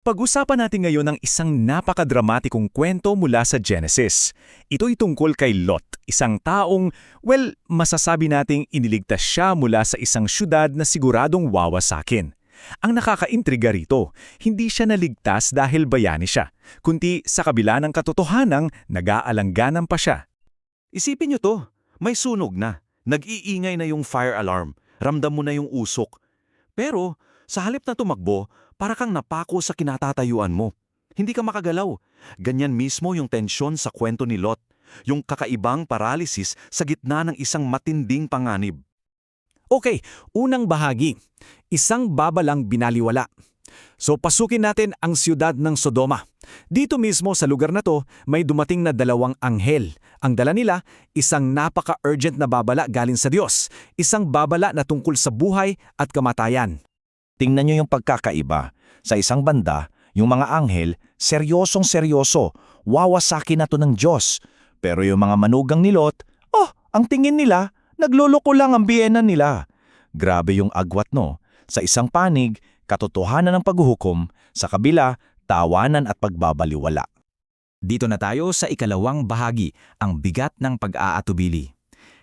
Pag-usapan natin ngayon ang isang napakadramatikong kwento mula sa Genesis. Ito'y tungkol kay Lot, isang taong, masasabi nating iniligtas siya mula sa isang syudad na siguradong wawasakin. Ang nakakaintriga rito, hindi siya naligtas dahil bayani siya, kundi sa kabila ng katotohanang nag-aalangganan pa siya. Isipin nyo to, may sunog na. Nag-iingay na yung fire alarm. Ramdam mo na yung usok. Pero, sa halip na tumakbo, para kang napako sa kinatatayuan mo. Hindi ka makagalaw. Ganyan mismo yung tensyon sa kwento ni Lot. Yung kakaibang paralysis sa gitna ng isang matinding panganib. Okay, unang bahagi. Isang babalang binaliwala. So pasukin natin ang siyudad ng Sodoma. Dito mismo sa lugar na to, may dumating na dalawang anghel. Ang dala nila, isang napaka-urgent na babala galing sa Diyos. Isang babala na tungkol sa buhay at kamatayan. Tingnan nyo yung pagkakaiba. Sa isang banda, yung mga anghel, seryosong-seryoso, wawasakin na to ng Diyos. Pero yung mga manugang ni Lot, ang tingin nila, nagloloko lang ang biyena nila. Grabe yung agwat no. Sa isang panig, katotohanan ng paghuhukom, sa kabila, tawanan at pagbabaliwala. Dito na tayo sa ikalawang bahagi, ang bigat ng pag-aatubili.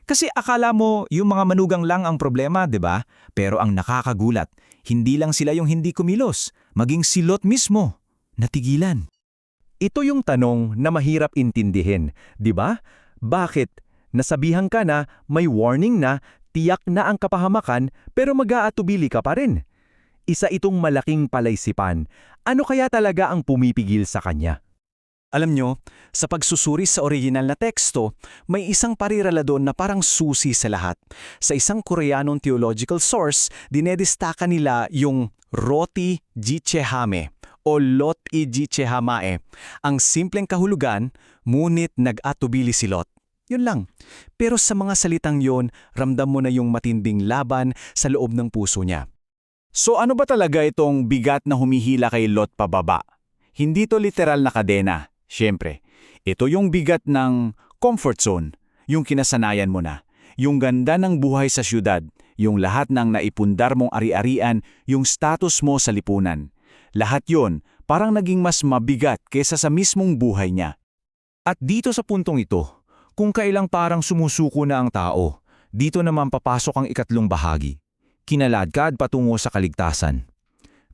Kasi akala mo yung mga manugang lang ang problema, 'di ba? Pero ang nakakagulat, hindi lang sila yung hindi kumilos, maging si Lot mismo, natigilan. Ito yung tanong na mahirap intindihin, di ba? Bakit? Nasabihan ka na, may warning na, tiyak na ang kapahamakan, pero mag-aatubili ka pa rin. Isa itong malaking palaisipan. Ano kaya talaga ang pumipigil sa kanya? Alam nyo, sa pagsusuri sa original na teksto, may isang parirala doon na parang susi sa lahat. Sa isang Koreanong theological source, dinedestaka nila yung roti jichehame o lot i jichehamae. Ang simpleng kahulugan, ngunit nag-atubili si Lot. Yun lang. Pero sa mga salitang yon, ramdam mo na yung matinding laban sa loob ng puso niya. So ano ba talaga itong bigat na humihila kay Lot pababa? Hindi to literal na kadena. Siyempre, ito yung bigat ng comfort zone, yung kinasanayan mo na, yung ganda ng buhay sa syudad, yung lahat ng naipundar mong ari-arian, yung status mo sa lipunan. Lahat yon parang naging mas mabigat kaysa sa mismong buhay niya. At dito sa puntong ito, kung kailang parang sumusuko na ang tao, dito naman papasok ang ikatlong bahagi. Kinaladkad patungo sa kaligtasan.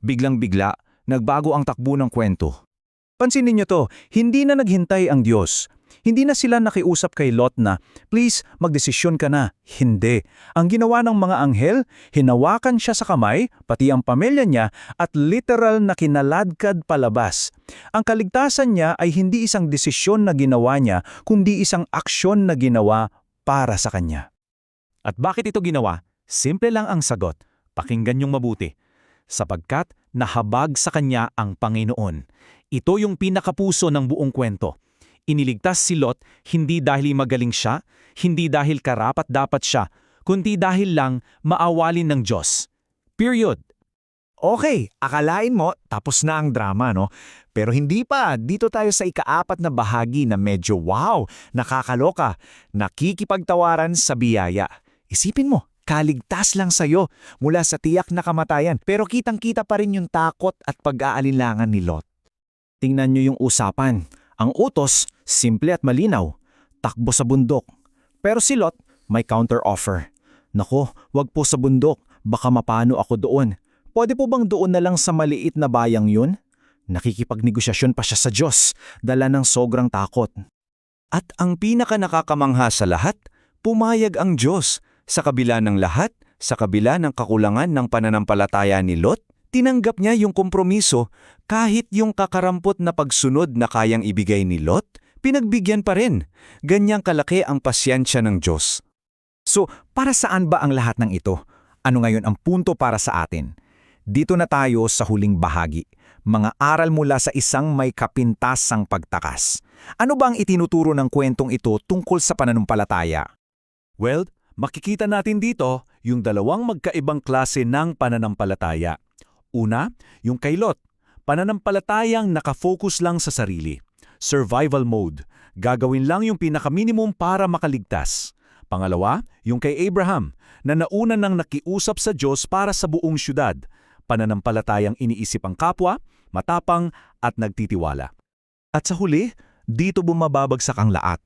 Biglang-bigla, nagbago ang takbo ng kwento. Pansinin niyo to, hindi na naghintay ang Diyos. Hindi na sila nakiusap kay Lot na, please, magdesisyon ka na. Hindi. Ang ginawa ng mga anghel, hinawakan siya sa kamay, pati ang pamilya niya, at literal na kinaladkad palabas. Ang kaligtasan niya ay hindi isang desisyon na ginawa niya, kundi isang aksyon na ginawa para sa kanya. At bakit ito ginawa? Simple lang ang sagot. Pakinggan niyong mabuti. Sapagkat nahabag sa kanya ang Panginoon. Ito yung pinakapuso ng buong kwento. Iniligtas si Lot hindi dahil magaling siya, hindi dahil karapat-dapat siya, kundi dahil lang maawalin ng Diyos. Period. Okay, akalain mo tapos na ang drama, no? Pero hindi pa, dito tayo sa ikaapat na bahagi na medyo nakakaloka, nakikipagtawaran sa biyaya. Isipin mo, kaligtas lang sa'yo mula sa tiyak na kamatayan, pero kitang-kita pa rin yung takot at pag-aalinlangan ni Lot. Tingnan niyo yung usapan. Ang utos, simple at malinaw. Takbo sa bundok. Pero si Lot, may counter-offer. Nako, wag po sa bundok. Baka mapano ako doon. Pwede po bang doon na lang sa maliit na bayang yun? Nakikipagnegosasyon pa siya sa Diyos, dala ng sobrang takot. At ang pinaka-nakakamangha sa lahat, pumayag ang Diyos. Sa kabila ng lahat, sa kabila ng kakulangan ng pananampalataya ni Lot, tinanggap niya yung kompromiso kahit yung kakarampot na pagsunod na kayang ibigay ni Lot, pinagbigyan pa rin. Ganyang kalaki ang pasyensya ng Diyos. So, para saan ba ang lahat ng ito? Ano ngayon ang punto para sa atin? Dito na tayo sa huling bahagi. Mga aral mula sa isang may kapintasang pagtakas. Ano ba ang itinuturo ng kwentong ito tungkol sa pananampalataya? Well, makikita natin dito yung dalawang magkaibang klase ng pananampalataya. Una, yung kay Lot, pananampalatayang nakafocus lang sa sarili. Survival mode, gagawin lang yung pinakaminimum para makaligtas. Pangalawa, yung kay Abraham, na nauna nang nakiusap sa Diyos para sa buong syudad. Pananampalatayang iniisip ang kapwa, matapang at nagtitiwala. At sa huli, dito bumababagsak ang lahat.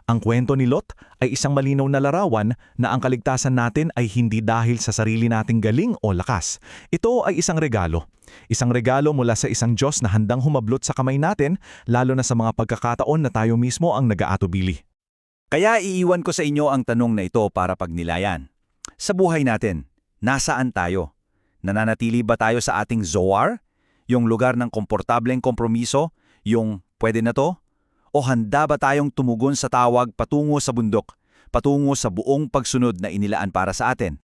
Ang kwento ni Lot ay isang malinaw na larawan na ang kaligtasan natin ay hindi dahil sa sarili nating galing o lakas. Ito ay isang regalo. Isang regalo mula sa isang Diyos na handang humablot sa kamay natin, lalo na sa mga pagkakataon na tayo mismo ang nag-aatubili. Kaya iiwan ko sa inyo ang tanong na ito para pagnilayan. Sa buhay natin, nasaan tayo? Nananatili ba tayo sa ating Zoar? Yung lugar ng komportableng kompromiso? Yung pwede na to? O handa ba tayong tumugon sa tawag patungo sa bundok, patungo sa buong pagsunod na inilaan para sa atin?